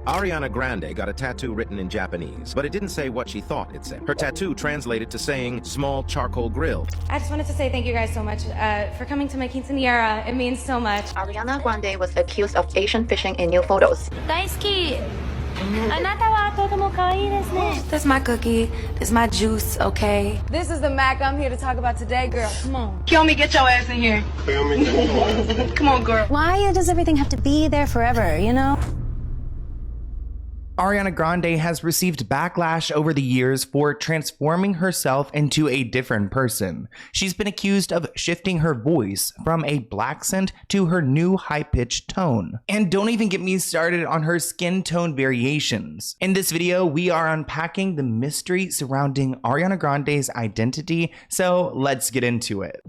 Ariana Grande got a tattoo written in Japanese, but it didn't say what she thought it said. Her tattoo translated to saying small charcoal grill. I just wanted to say thank you guys so much for coming to my quinceañera. It means so much. Ariana Grande was accused of Asian fishing in new photos. 大好き。あなたはとても可愛いですね。That's my cookie. That's my juice, okay? This is the Mac I'm here to talk about today, girl. Come on. Kill me, get your ass in here. Come on, girl. Why does everything have to be there forever, you know? Ariana Grande has received backlash over the years for transforming herself into a different person. She's been accused of shifting her voice from a black scent to her new high-pitched tone. And don't even get me started on her skin tone variations. In this video, we are unpacking the mystery surrounding Ariana Grande's identity, so let's get into it.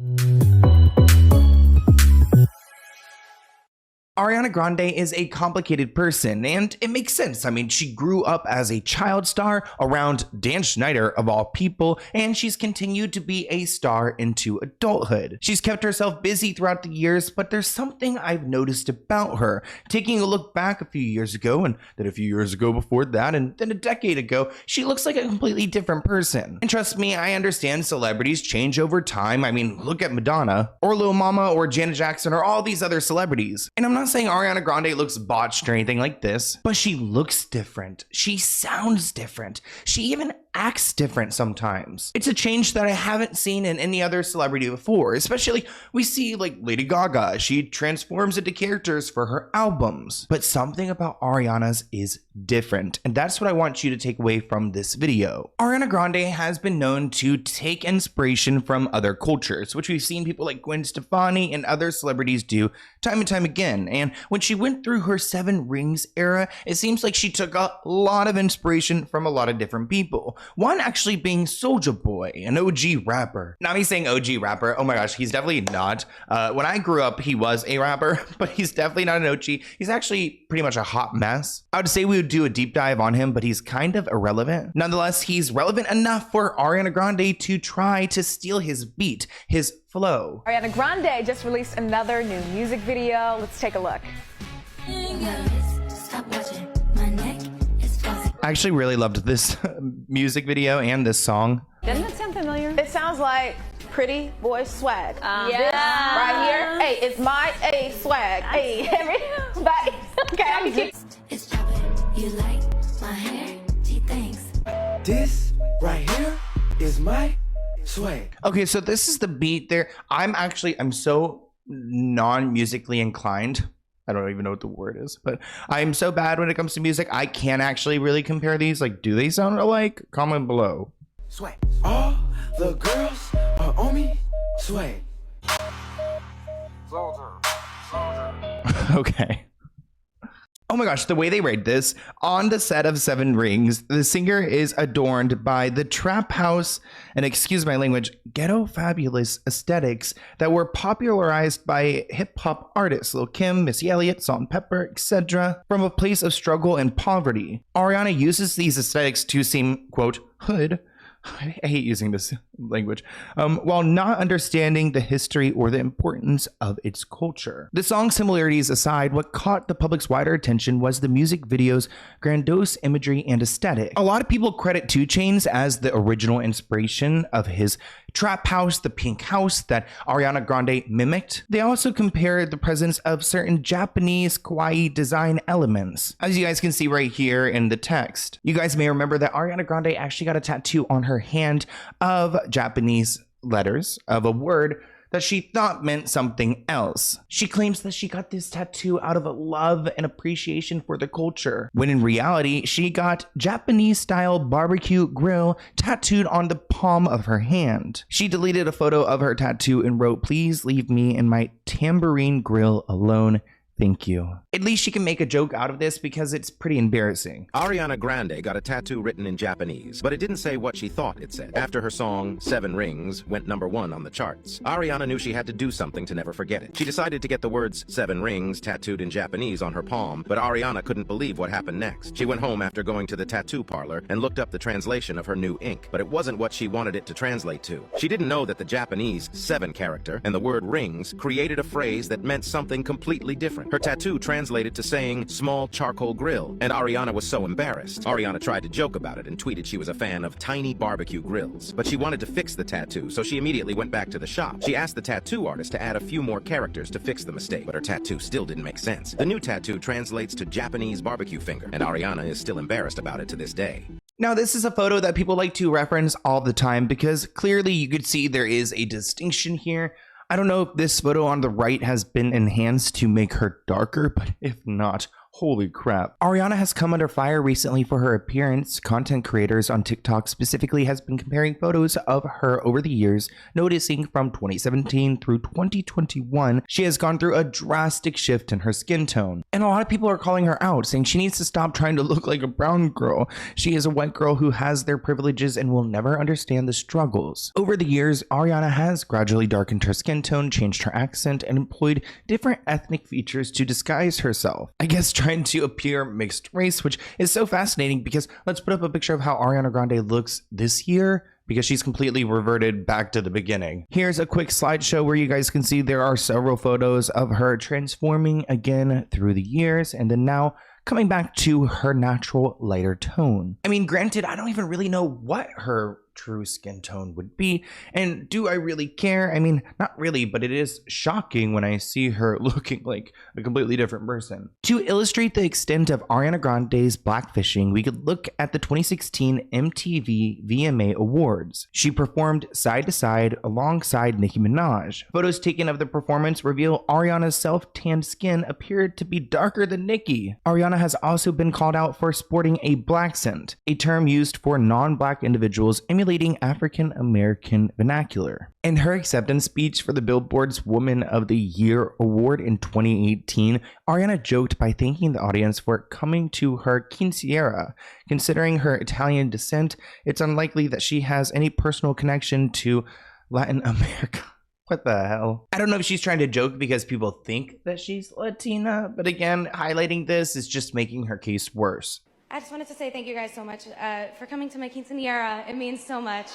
Ariana Grande is a complicated person, and it makes sense. I mean, she grew up as a child star around Dan Schneider of all people, and she's continued to be a star into adulthood. She's kept herself busy throughout the years, but there's something I've noticed about her. Taking a look back a few years ago, and then a few years ago before that, and then a decade ago, she looks like a completely different person. And trust me, I understand celebrities change over time. I mean, look at Madonna, or Lil Mama, or Janet Jackson, or all these other celebrities. And I'm not saying Ariana Grande looks botched or anything like this, but she looks different. She sounds different. She even acts different sometimes. It's a change that I haven't seen in any other celebrity before, especially we see like Lady Gaga. She transforms into characters for her albums, but something about Ariana's is different, and that's what I want you to take away from this video. Ariana Grande has been known to take inspiration from other cultures, which we've seen people like Gwen Stefani and other celebrities do time and time again. And when she went through her 7 Rings era, it seems like she took a lot of inspiration from a lot of different people. One actually being Soulja Boy, an OG rapper. Not me saying OG rapper, oh my gosh, he's definitely not. When I grew up, he was a rapper, but he's definitely not an OG. He's actually pretty much a hot mess. I would say we would do a deep dive on him, but he's kind of irrelevant. Nonetheless, he's relevant enough for Ariana Grande to try to steal his beat, his flow. Ariana Grande just released another new music video. Let's take a look. I actually really loved this music video and this song. Doesn't it sound familiar? It sounds like Pretty Boy Swag. This right here, hey, it's my swag. Hey, everybody. Okay, I'm It's chopping. You like my hair? Gee, thanks. This right here is my swag. Okay, so this is the beat there. I'm so non-musically inclined. I don't even know what the word is, but I'm so bad when it comes to music. I can't actually really compare these. Like, do they sound alike? Comment below. Swag. All the girls are on me. Swag. Okay. Oh my gosh, the way they rate this, on the set of 7 Rings, the singer is adorned by the trap house, and excuse my language, ghetto fabulous aesthetics that were popularized by hip-hop artists, Lil Kim, Missy Elliott, Salt-N-Pepa, etc. From a place of struggle and poverty. Ariana uses these aesthetics to seem, quote, hood. I hate using this language, while not understanding the history or the importance of its culture. The song similarities aside, what caught the public's wider attention was the music video's grandiose imagery and aesthetic. A lot of people credit 2 Chainz as the original inspiration of his trap house, the pink house that Ariana Grande mimicked. They also compared the presence of certain Japanese kawaii design elements, as you guys can see right here in the text. You guys may remember that Ariana Grande actually got a tattoo on her hand of Japanese letters of a word that she thought meant something else. She claims that she got this tattoo out of a love and appreciation for the culture, when in reality, she got Japanese-style barbecue grill tattooed on the palm of her hand. She deleted a photo of her tattoo and wrote, "Please leave me and my tambourine grill alone. Thank you." At least she can make a joke out of this because it's pretty embarrassing. Ariana Grande got a tattoo written in Japanese, but it didn't say what she thought it said. After her song, 7 Rings, went #1 on the charts, Ariana knew she had to do something to never forget it. She decided to get the words 7 Rings tattooed in Japanese on her palm, but Ariana couldn't believe what happened next. She went home after going to the tattoo parlor and looked up the translation of her new ink, but it wasn't what she wanted it to translate to. She didn't know that the Japanese 7 character and the word rings created a phrase that meant something completely different. Her tattoo translated to saying small charcoal grill, and Ariana was so embarrassed. Ariana tried to joke about it and tweeted she was a fan of tiny barbecue grills, but she wanted to fix the tattoo, so she immediately went back to the shop. She asked the tattoo artist to add a few more characters to fix the mistake, but her tattoo still didn't make sense. The new tattoo translates to Japanese barbecue finger, and Ariana is still embarrassed about it to this day. Now, this is a photo that people like to reference all the time because clearly you could see there is a distinction here. I don't know if this photo on the right has been enhanced to make her darker, but if not, holy crap. Ariana has come under fire recently for her appearance. Content creators on TikTok specifically has been comparing photos of her over the years, noticing from 2017 through 2021, she has gone through a drastic shift in her skin tone. And a lot of people are calling her out, saying she needs to stop trying to look like a brown girl. She is a white girl who has their privileges and will never understand the struggles. Over the years, Ariana has gradually darkened her skin tone, changed her accent, and employed different ethnic features to disguise herself. I guess trying to appear mixed race, which is so fascinating because let's put up a picture of how Ariana Grande looks this year because she's completely reverted back to the beginning. Here's a quick slideshow where you guys can see there are several photos of her transforming again through the years and then now coming back to her natural lighter tone. I mean, granted, I don't even really know what her true skin tone would be, and do I really care? I mean, not really, but it is shocking when I see her looking like a completely different person. To illustrate the extent of Ariana Grande's blackfishing, we could look at the 2016 MTV VMA Awards. She performed side to side alongside Nicki Minaj. Photos taken of the performance reveal Ariana's self-tanned skin appeared to be darker than Nicki. Ariana has also been called out for sporting a blaccent, a term used for non-black individuals emulating African American vernacular. In her acceptance speech for the Billboard's Woman of the Year award in 2018, Ariana joked by thanking the audience for coming to her quinceañera. Considering her Italian descent, it's unlikely that she has any personal connection to Latin America. What the hell? I don't know if she's trying to joke because people think that she's Latina, but again, highlighting this is just making her case worse. I just wanted to say thank you guys so much for coming to my quinceañera. It means so much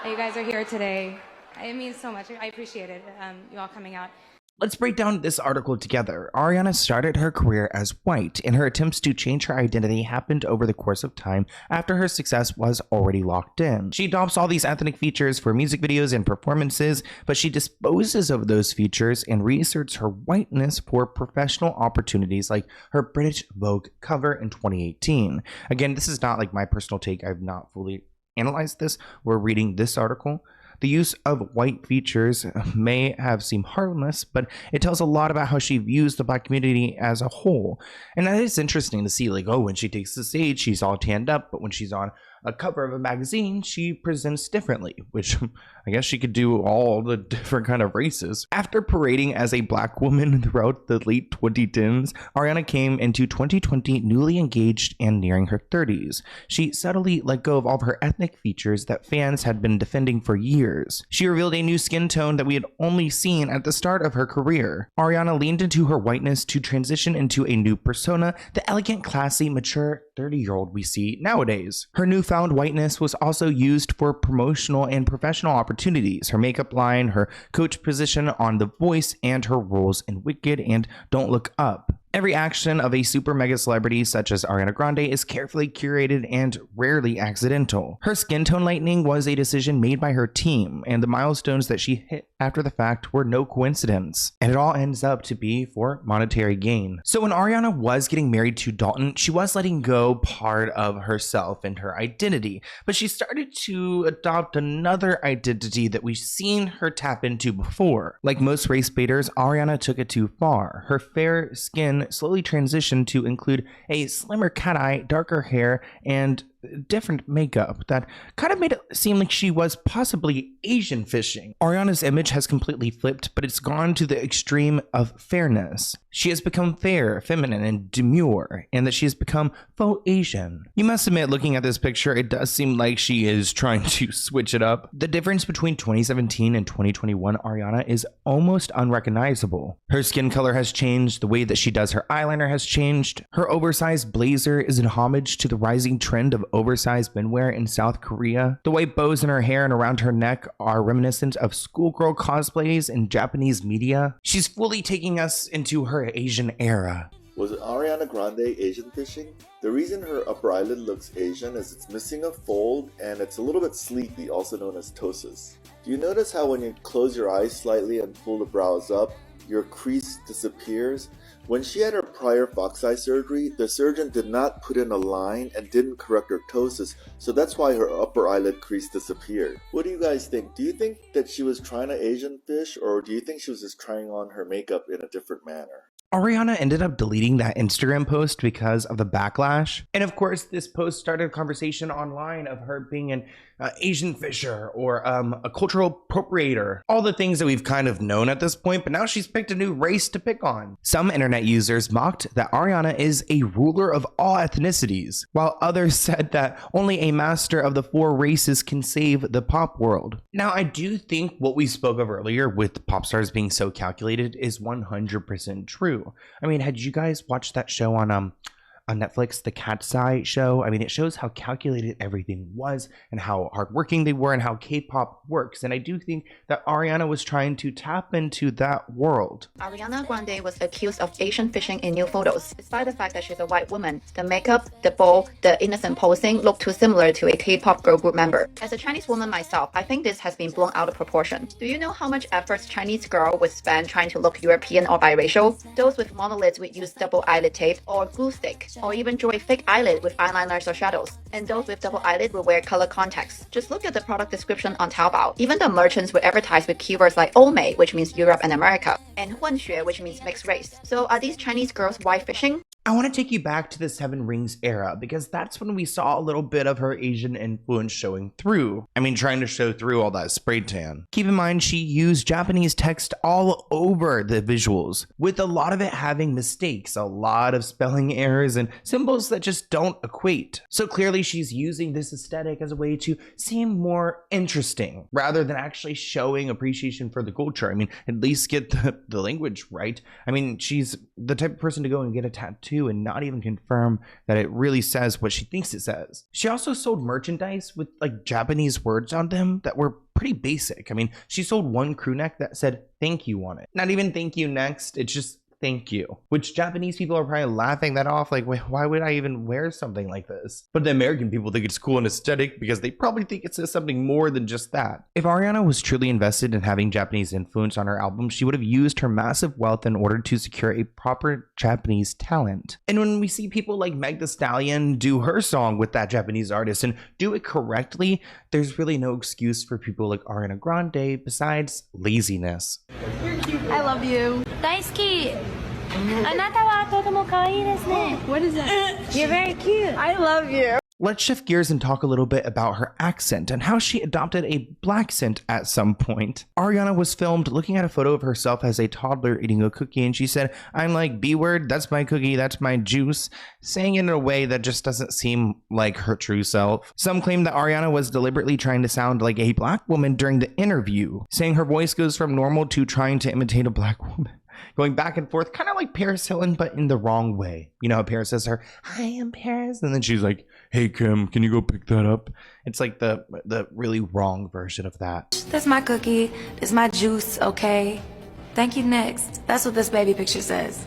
that you guys are here today. It means so much. I appreciate it, you all coming out. Let's break down this article together. Ariana started her career as white, and her attempts to change her identity happened over the course of time after her success was already locked in. She adopts all these ethnic features for music videos and performances, but she disposes of those features and reasserts her whiteness for professional opportunities like her British Vogue cover in 2018. Again, this is not like my personal take. I've not fully analyzed this. We're reading this article. The use of white features may have seemed harmless, but it tells a lot about how she views the Black community as a whole. And that is interesting to see, like, oh, when she takes the stage, she's all tanned up, but when she's on a cover of a magazine, she presents differently, which I guess she could do all the different kind of races. After parading as a Black woman throughout the late 2010s, Ariana came into 2020 newly engaged and nearing her 30s. She subtly let go of all of her ethnic features that fans had been defending for years. She revealed a new skin tone that we had only seen at the start of her career. Ariana leaned into her whiteness to transition into a new persona, the elegant, classy, mature 30-year-old we see nowadays. Her newfound whiteness was also used for promotional and professional opportunities. Her makeup line, her coach position on The Voice, and her roles in Wicked and Don't Look Up. Every action of a super mega celebrity such as Ariana Grande is carefully curated and rarely accidental. Her skin tone lightening was a decision made by her team, and the milestones that she hit after the fact were no coincidence. And it all ends up to be for monetary gain. So when Ariana was getting married to Dalton, she was letting go part of herself and her identity, but she started to adopt another identity that we've seen her tap into before. Like most race baiters, Ariana took it too far. Her fair skin slowly transitioned to include a slimmer cat eye, darker hair, and different makeup that kind of made it seem like she was possibly Asian fishing. Ariana's image has completely flipped, but it's gone to the extreme of fairness. She has become fair, feminine, and demure, and that she has become faux Asian. You must admit, looking at this picture, it does seem like she is trying to switch it up. The difference between 2017 and 2021 Ariana is almost unrecognizable. Her skin color has changed, the way that she does her eyeliner has changed. Her oversized blazer is an homage to the rising trend of oversized menswear in South Korea. The white bows in her hair and around her neck are reminiscent of schoolgirl cosplays in Japanese media. She's fully taking us into her Asian era. Was Ariana Grande Asian fishing? The reason her upper eyelid looks Asian is it's missing a fold and it's a little bit sleepy, also known as ptosis. Do you notice how when you close your eyes slightly and pull the brows up, your crease disappears? When she had her prior fox eye surgery, the surgeon did not put in a line and didn't correct her ptosis, so that's why her upper eyelid crease disappeared. What do you guys think? Do you think that she was trying to Asian fish, or do you think she was just trying on her makeup in a different manner? Ariana ended up deleting that Instagram post because of the backlash. And of course, this post started a conversation online of her being an Asian fisher or a cultural appropriator. All the things that we've kind of known at this point, but now she's picked a new race to pick on. Some internet users mocked that Ariana is a ruler of all ethnicities, while others said that only a master of the 4 races can save the pop world. Now, I do think what we spoke of earlier with pop stars being so calculated is 100% true. I mean, had you guys watched that show on Netflix, the Cat's Eye show? I mean, it shows how calculated everything was and how hardworking they were and how K-pop works. And I do think that Ariana was trying to tap into that world. Ariana Grande was accused of Asian fishing in new photos. Despite the fact that she's a white woman, the makeup, the bow, the innocent posing look too similar to a K-pop girl group member. As a Chinese woman myself, I think this has been blown out of proportion. Do you know how much effort Chinese girl would spend trying to look European or biracial? Those with monolids would use double eyelid tape or glue stick, or even draw a fake eyelid with eyeliners or shadows. And those with double eyelid will wear color contacts. Just look at the product description on Taobao. Even the merchants will advertise with keywords like Omei, which means Europe and America, and Huanxue, which means mixed race. So are these Chinese girls white fishing? I want to take you back to the 7 Rings era because that's when we saw a little bit of her Asian influence showing through. I mean, trying to show through all that spray tan. Keep in mind, she used Japanese text all over the visuals, with a lot of it having mistakes, a lot of spelling errors and symbols that just don't equate. So clearly she's using this aesthetic as a way to seem more interesting rather than actually showing appreciation for the culture. I mean, at least get the language right. I mean, she's the type of person to go and get a tattoo and not even confirm that it really says what she thinks it says. She also sold merchandise with like Japanese words on them that were pretty basic. I mean, she sold one crew neck that said thank you on it. Not even thank you next, it's just thank you, which Japanese people are probably laughing that off, like, why would I even wear something like this? But the American people think it's cool and aesthetic because they probably think it says something more than just that. If Ariana was truly invested in having Japanese influence on her album, she would have used her massive wealth in order to secure a proper Japanese talent. And when we see people like Meg Thee Stallion do her song with that Japanese artist and do it correctly, there's really no excuse for people like Ariana Grande besides laziness. You're cute. I love you. 大好きあなたはとても可愛いですね What is that? You're very cute I love you. Let's shift gears and talk a little bit about her accent and how she adopted a black accent at some point. Ariana was filmed looking at a photo of herself as a toddler eating a cookie, and she said, "I'm like B-word, that's my cookie, that's my juice," saying it in a way that just doesn't seem like her true self. Some claim that Ariana was deliberately trying to sound like a black woman during the interview, saying her voice goes from normal to trying to imitate a black woman. Going back and forth, kind of like Paris Hilton, but in the wrong way. You know how Paris says her, "Hi, I'm Paris," and then she's like, "Hey, Kim, can you go pick that up?" It's like the really wrong version of that. That's my cookie. That's my juice, okay? Thank you, next. That's what this baby picture says.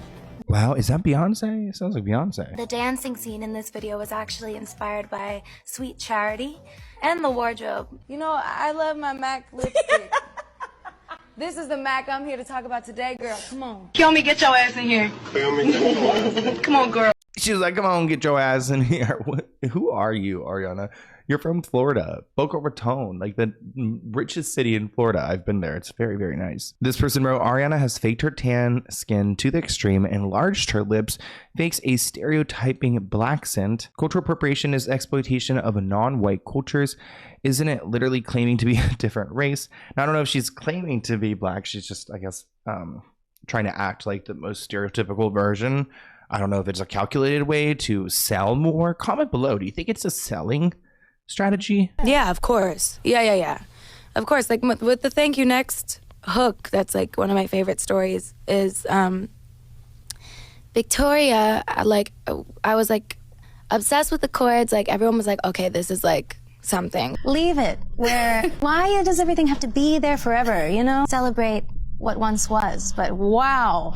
Wow, is that Beyonce? It sounds like Beyonce. The dancing scene in this video was actually inspired by Sweet Charity and the wardrobe. You know, I love my MAC lipstick. This is the MAC I'm here to talk about today, girl. Come on. Kill me, get your ass in here. Come on, girl. She was like, "Come on, get your ass in here." Who are you, Ariana? You're from Florida, Boca Raton, like the richest city in Florida. I've been there. It's very, very nice. This person wrote, "Ariana has faked her tan skin to the extreme, enlarged her lips, fakes a stereotyping black accent. Cultural appropriation is exploitation of non-white cultures. Isn't it literally claiming to be a different race?" Now, I don't know if she's claiming to be black. She's just, I guess, trying to act like the most stereotypical version. I don't know if it's a calculated way to sell more. Comment below. Do you think it's a selling strategy? Yeah, of course. Yeah. Of course, like with the thank you next hook, that's like one of my favorite stories is Victoria, I was like obsessed with the chords. Like, everyone was like, okay, this is like something. Leave it. Why does everything have to be there forever, you know? Celebrate what once was, but wow.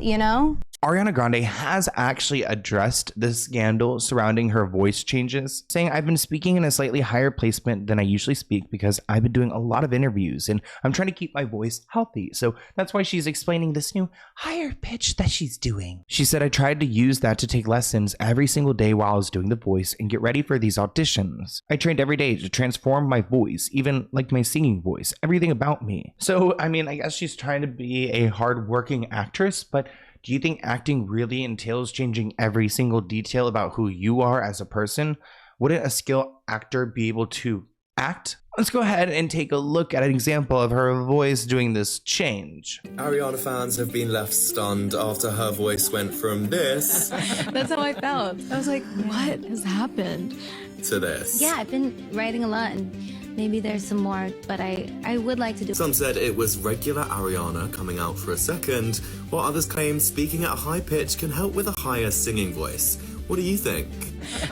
You know? Ariana Grande has actually addressed the scandal surrounding her voice changes, saying, I've been speaking in a slightly higher placement than I usually speak because I've been doing a lot of interviews and I'm trying to keep my voice healthy. So that's why she's explaining this new higher pitch that she's doing. She said, I tried to use that to take lessons every single day while I was doing the voice and get ready for these auditions. I trained every day to transform my voice, even like my singing voice, everything about me. So, I mean, I guess she's trying to be a hardworking actress, but do you think acting really entails changing every single detail about who you are as a person? Wouldn't a skilled actor be able to act? Let's go ahead and take a look at an example of her voice doing this change. Ariana fans have been left stunned after her voice went from this That's how I felt. I was like, what has happened? to this. Yeah, I've been writing a lot and maybe there's some more, but I would like to do. Some said it was regular Ariana coming out for a second, while others claim speaking at a high pitch can help with a higher singing voice. What do you think?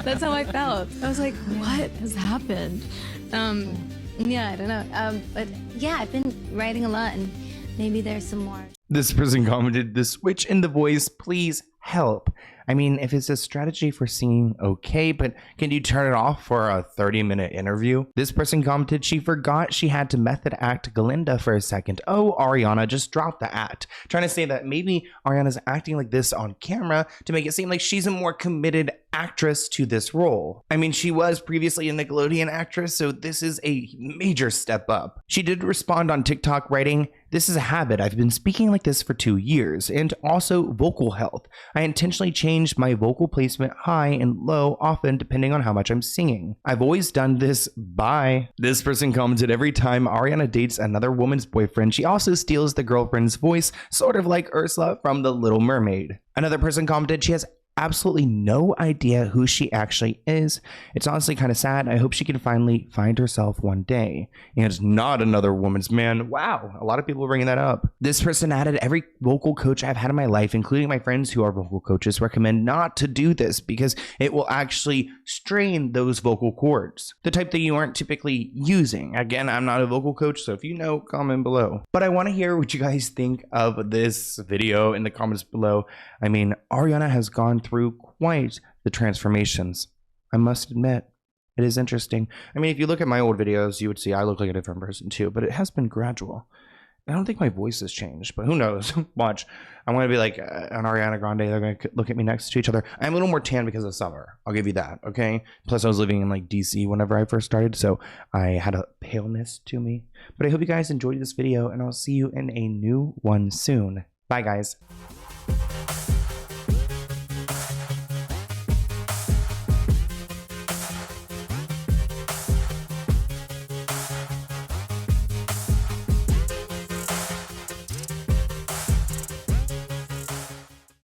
That's how I felt. I was like, what has happened? Yeah, I don't know. But yeah, I've been writing a lot and maybe there's some more. This person commented, the switch in the voice, please help. I mean, if it's a strategy for singing, okay, but can you turn it off for a 30-minute interview? This person commented she forgot she had to method act Glinda for a second. Oh, Ariana, just drop the act. Trying to say that maybe Ariana's acting like this on camera to make it seem like she's a more committed actress to this role. I mean, she was previously a Nickelodeon actress, so this is a major step up. She did respond on TikTok writing, this is a habit. I've been speaking like this for 2 years, and also vocal health. I intentionally changed my vocal placement high and low often depending on how much I'm singing. I've always done this. Bye. This person commented, every time Ariana dates another woman's boyfriend, she also steals the girlfriend's voice, sort of like Ursula from The Little Mermaid. Another person commented, she has absolutely no idea who she actually is. It's honestly kind of sad. I hope she can finally find herself one day and not another woman's man. Wow, a lot of people are bringing that up. This person added, every vocal coach I've had in my life, including my friends who are vocal coaches, recommend not to do this because it will actually strain those vocal cords, the type that you aren't typically using. Again, I'm not a vocal coach, so if you know, comment below. But I want to hear what you guys think of this video in the comments below. I mean, Ariana has gone through quite the transformations. I must admit, it is interesting. I mean, if you look at my old videos, you would see I look like a different person too, but it has been gradual. I don't think my voice has changed, but who knows? Watch. I'm going to be like an Ariana Grande. They're going to look at me next to each other. I'm a little more tan because of summer. I'll give you that, okay? Plus, I was living in like DC whenever I first started, so I had a paleness to me. But I hope you guys enjoyed this video, and I'll see you in a new one soon. Bye, guys.